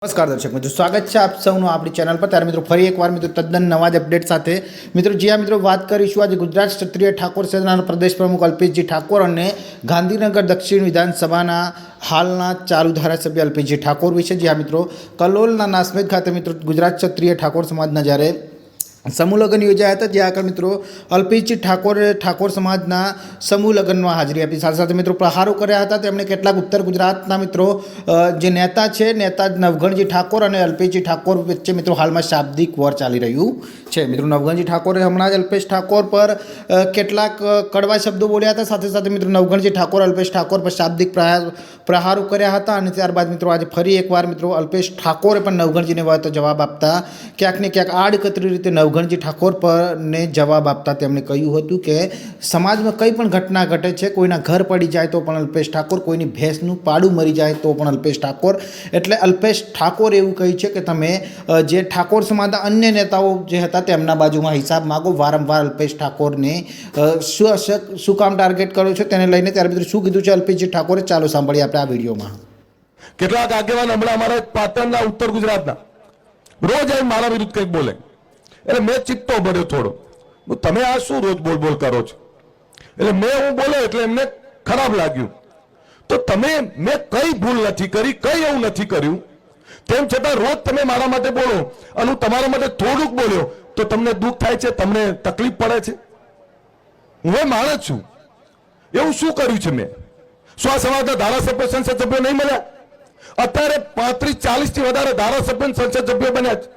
નમસ્કાર દર્શક મિત્રો, સ્વાગત છે આપ સૌનું આપણી ચેનલ પર। ત્યારે મિત્રો ફરી એકવાર મિત્રો તદ્દન નવા જ અપડેટ સાથે મિત્રો જ્યાં મિત્રો વાત કરીશું આજે ગુજરાત ક્ષત્રિય ઠાકોર સેનાના પ્રદેશ પ્રમુખ અલ્પેશજી ઠાકોર અને ગાંધીનગર દક્ષિણ વિધાનસભાના હાલના ચાલુ ધારાસભ્ય અલ્પેશજી ઠાકોર વિશે। જ્યાં મિત્રો કલોલના નાસમેદ ખાતે મિત્રો ગુજરાત ક્ષત્રિય ઠાકોર સમાજના જ્યારે समूह लग्न योजाया था, ज्યાં આગળ મિત્રો અલ્પેશજી ઠાકોરે ઠાકોર સમાજના સમૂહ લગ્નમાં હાજરી આપી, સાથે સાથે મિત્રો પ્રહારો કર્યા હતા। તેમણે કેટલાક ઉત્તર ગુજરાતના મિત્રો જે નેતા છે, નેતા નવઘણજી ઠાકોર અને અલ્પેશજી ઠાકોર વચ્ચે મિત્રો હાલમાં શાબ્દિક વોર ચાલી રહ્યું છે। મિત્રો નવઘણજી ઠાકોરે હમણાં જ અલ્પેશ ઠાકોર પર કેટલાક કડવા શબ્દો બોલ્યા હતા, સાથે સાથે મિત્રો નવઘણજી ઠાકોર અલ્પેશ ઠાકોર પર શાબ્દિક પ્રહારો કર્યા હતા અને ત્યારબાદ મિત્રો આજે ફરી એકવાર મિત્રો અલ્પેશ ઠાકોરે પણ નવઘણજીને વળતો જવાબ આપતા ક્યાંક ને ક્યાંક આડકતરી રીતે નવઘણજી ઠાકોર પરને જવાબ આપતા તેમણે કહ્યું હતું કે સમાજમાં કંઈ પણ ઘટના ઘટે છે, કોઈના ઘર પડી જાય તો પણ અલ્પેશ ઠાકોર, કોઈની ભેંસનું પાડું મરી જાય તો પણ અલ્પેશ ઠાકોર। એટલે અલ્પેશ ઠાકોર એવું કહ્યું છે કે તમે જે ઠાકોર સમાજના અન્ય નેતાઓ જે હતા તેમના બાજુમાં હિસાબ માગો। વારંવાર અલ્પેશ ઠાકોરને શું કામ ટાર્ગેટ કરો છો તેને લઈને ત્યારે મિત્રો શું કીધું છે અલ્પેશજી ઠાકોરે, ચાલો સાંભળીએ આપણે આ વિડીયોમાં। કેટલાક આગેવાન હમણાં અમારા પાટણના ઉત્તર ગુજરાતના રોજ આવી મારા વિરુદ્ધ કંઈક બોલે એટલે મેં ચિત્તો ભર્યો થોડો, તમે આ શું રોજ બોલ બોલ કરો છો? એટલે હું બોલ્યો એટલે એમને ખરાબ લાગ્યું। તો મેં કઈ ભૂલ નથી કરી, કઈ એવું નથી કર્યું, તેમ છતાં રોજ તમે મારા માટે બોલો અને હું તમારા માટે થોડુંક બોલ્યો તો તમને દુઃખ થાય છે, તમને તકલીફ પડે છે? હું માણસ છું, એવું શું કર્યું છે મેં? શું આ સમાજના ધારાસભ્ય સંસદ સભ્યો નહીં મળ્યા? અત્યારે 35-40 થી વધારે ધારાસભ્ય સંસદ સભ્યો બન્યા છે,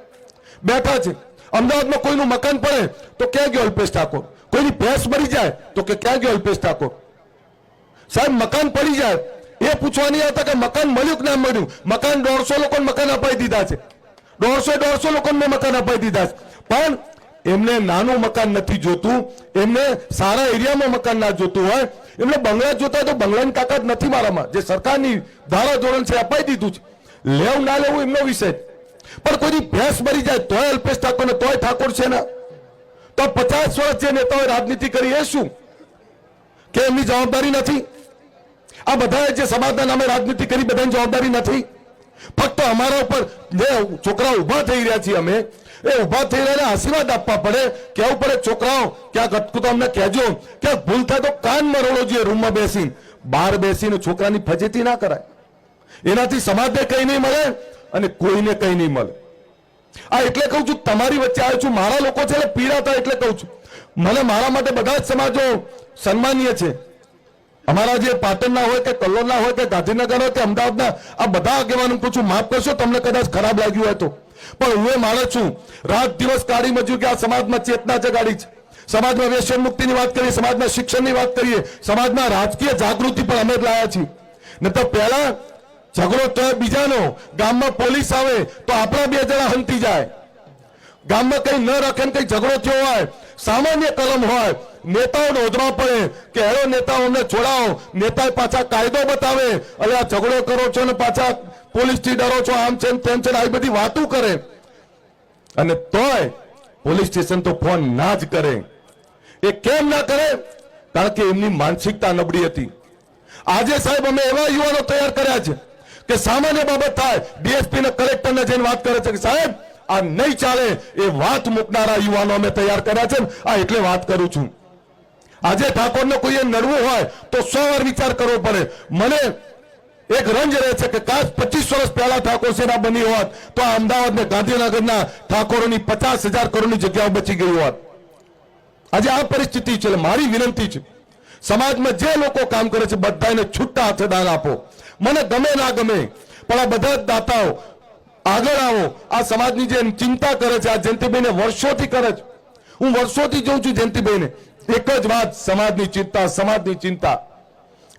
બેઠા છે। અમદાવાદમાં કોઈનું મકાન પડે તો ક્યાં ગયો અલ્પેશ ઠાકોર? કોઈની ભેંસ મરી જાય તો કે ક્યાં ગયો અલ્પેશ ઠાકોર? સાહેબ મકાન પડી જાય એ પૂછવા નહીં આવતા કે મકાન મળ્યું કે ના મળ્યું। મકાન 150 લોકોને મકાન અપાઈ દીધા છે, 150 લોકોને મેં મકાન અપાઈ દીધા છે, પણ એમને નાનું મકાન નથી જોતું, એમને સારા એરિયામાં મકાન ના જોતું હોય, એમને બંગલા જોતા હોય તો બંગલાની તાકાત નથી મારામાં। જે સરકારની ધારા ધોરણ છે અપાઈ દીધું છે, લેવું ના લેવું એમનો વિષય, પણ કોઈની ભેંસ મરી જાય તોય અલ્પેશ ઠાકોર ને તોય ઠાકોર છે ને? તો 50 વર્ષ જે નેતાઓએ રાજનીતિ કરી એ શું કે એમની જવાબદારી નથી? આ બધાએ જે સમાજના નામે રાજનીતિ કરી બધાની જવાબદારી નથી? ફક્ત અમારા ઉપર જે છોકરાઓ ઉભા થઈ રહ્યા છીએ અમે એ ઉભા થઈ રહ્યા આશીર્વાદ આપવા પડે, કહેવું પડે છોકરાઓ ક્યાંક અટકું તો અમને કહેજો, ક્યાંક ભૂલ થાય તો કાન મરોડો જોઈએ, રૂમમાં બેસીને બહાર બેસીને છોકરાની ફજેતી ના કરાય। એનાથી સમાજને કંઈ નહીં મળે અને કોઈને કંઈ નહીં મળે। આ એટલે કહું છું, તમારી વચ્ચે આવ્યો છું, મારા લોકો છે એટલે પીડા થાય એટલે કહું છું। મને મારા માટે બધા જ સમાજો સન્માનીય છે, અમારા જે પાટણના હોય કે કલોલના હોય કે ગાંધીનગર હોય કે અમદાવાદના, આ બધા આગેવાનો પૂછું, માફ કરશો તમને કદાચ ખરાબ લાગ્યું હોય તો, પણ હું માણસ છું, રાત દિવસ કાઢી મજૂર કે આ સમાજમાં ચેતના જગાડી છે, સમાજમાં વ્યસન મુક્તિની વાત કરીએ, સમાજમાં શિક્ષણની વાત કરીએ, સમાજમાં રાજકીય જાગૃતિ પણ અમે જ લાયા છીએ। ન તો પહેલા ઝઘડો તો બીજાનો, ગામમાં પોલીસ આવે તો આપણા 2 જણા હંતી જાય, ગામમાં કઈ ન રાખે કઈ ઝઘડો થયો હોય, સામાન્ય કલમ હોય, નેતાઓ નોંધવા પડે કે હેરો નેતાઓ અમને છોડાવો, નેતા પાછા કાયદો બતાવે, અરે આ ઝઘડો કરો છો ને પાછા પોલીસ થી ડરો છો, આમ છે તેમ છે, આવી બધી વાતો કરે અને તોય પોલીસ સ્ટેશન તો ફોન ના જ કરે। એ કેમ ના કરે? કારણ કે એમની માનસિકતા નબળી હતી। આજે સાહેબ અમે એવા યુવાનો તૈયાર કર્યા છે કે સામાન્ય બાબત થાય ડીએસપી ને કલેક્ટર ને જઈને વાત કરે છે કે સાહેબ આ નહીં ચાલે, એ વાત મૂકનારા યુવાનો અમે તૈયાર કર્યા છે। આ એટલે વાત કરું છું, આજે ઠાકોરને કોઈએ નડવું હોય તો 100 વાર વિચાર કરવો પડે। મને એક રંજ રહે છે કે કાશ 25 વર્ષ પહેલા ઠાકોર સેના બની હોત તો આ અમદાવાદ ને ગાંધીનગરના ઠાકોરોની 50,000 કરોડની જગ્યાઓ બચી ગઈ હોત। આજે આ પરિસ્થિતિ છે, મારી વિનંતી છે સમાજમાં જે લોકો કામ કરે છે બધાને છૂટા હાથે દાન આપો। મને ગમે ના ગમે પણ આ બધા જ દાતાઓ આગળ આવો। આ સમાજની જે ચિંતા કરે છે, આ જયંતિભાઈને વર્ષોથી કરે છે, હું વર્ષોથી જોઉં છું જયંતિભાઈને, એક જ વાત, સમાજની ચિંતા, સમાજની ચિંતા।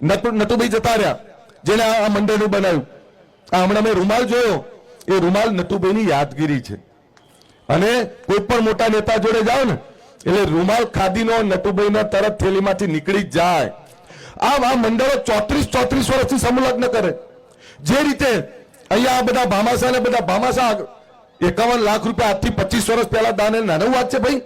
નટુભાઈ જતા રહ્યા જેને આ મંડળનું બનાવ્યું, આ હમણાં મેં રૂમાલ જોયો, એ રૂમાલ નટુભાઈની યાદગીરી છે અને કોઈ પણ મોટા નેતા જોડે જાઓ ને એટલે રૂમાલ ખાદીનો નટુભાઈના તરત થેલીમાંથી નીકળી જ જાય। આ મંડળો 34 વર્ષથી સમૂહલગ્ન કરે, જે રીતે અહીંયા આ બધા ભામાસા ને બધા ભામાસા 51 લાખ રૂપિયા આજથી 25 વર્ષ પહેલા દાન, નાનું વાત છે ભાઈ।